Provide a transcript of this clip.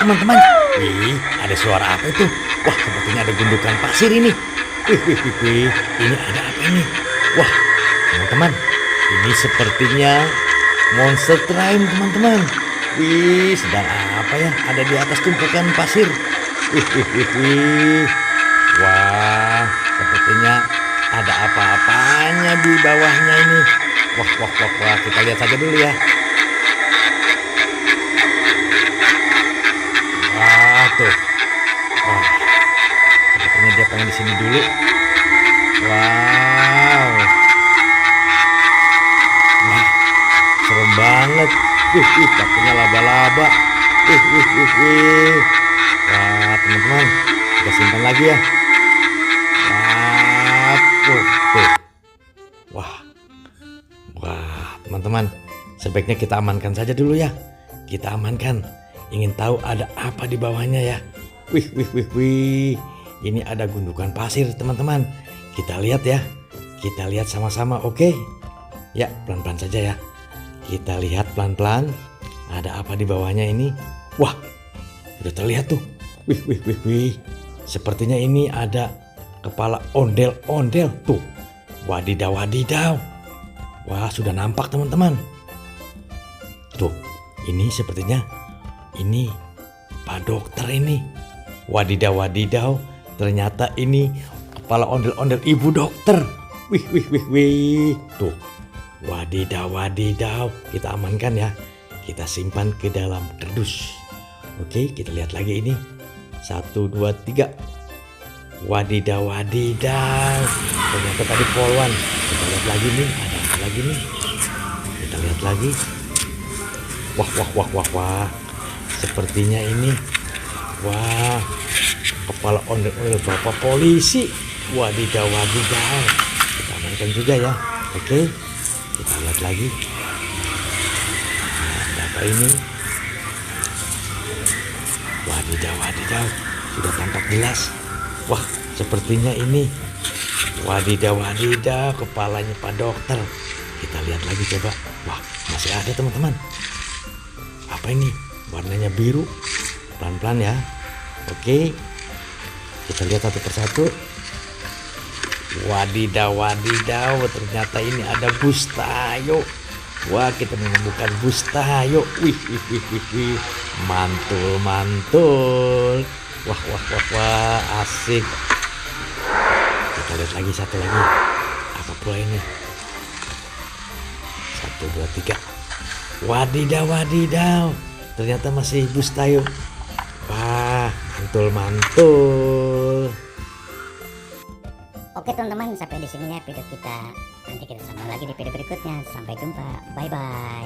teman-teman. Wih, ada suara apa itu? Wah, sepertinya ada gundukan pasir ini. Wih, ini ada apa ini? Wah, teman-teman, ini sepertinya monster train, teman-teman. Wih, sedang apa ya? Ada di atas tumpukan pasir. Wih. Wah, sepertinya ada apa-apanya di bawahnya ini. Wah, kita lihat saja dulu ya. Wah, tuh. Wah, sepertinya dia pengen di sini dulu. Wow. Wah, serem banget. Takutnya laba-laba. Wah, teman-teman, kita simpan lagi ya. Tuh. Wah, teman-teman, sebaiknya kita amankan saja dulu ya. Kita amankan. Ingin tahu ada apa di bawahnya ya. Wih. Ini ada gundukan pasir, teman-teman. Kita lihat ya. Kita lihat sama-sama, oke? Ya, pelan-pelan saja ya. Kita lihat pelan-pelan. Ada apa di bawahnya ini? Wah, udah terlihat tuh. Wih. Sepertinya ini ada kepala ondel-ondel tuh. Wadidaw. Wah, sudah nampak teman-teman. Tuh, ini sepertinya ini Pak Dokter ini. Wadidaw. Ternyata ini kepala ondel-ondel Ibu Dokter. Wih. Tuh. Wadidaw. Kita amankan ya. Kita simpan ke dalam kardus. Oke, kita lihat lagi ini. 1, 2, 3. Wadidaw. Ternyata tadi poluan. Kita lihat lagi nih, ada apa lagi nih? Kita lihat lagi. Wah. Sepertinya ini. Wah, kepala ondel-ondel Bapak Polisi. Wadidaw. Kita amankan juga ya. Oke, kita lihat lagi. Nah, ada apa ini? Wadidaw. Sudah tampak jelas. Wah, sepertinya ini. Wadidaw, kepalanya Pak Dokter. Kita lihat lagi coba. Wah, masih ada teman-teman. Apa ini? Warnanya biru. Pelan-pelan ya. Oke. Kita lihat satu persatu. Wadidaw. Ternyata ini ada Bustayo. Wah, kita menemukan Bustayo. Wih. Mantul. Wah, asik. Kita lihat lagi satu lagi. Apa pula ini? 1, 2, 3. Wadidaw. Ternyata masih Bustayo. Wah, mantul. Oke teman-teman, sampai di sini ya video kita. Nanti kita sambung lagi di video berikutnya. Sampai jumpa. Bye.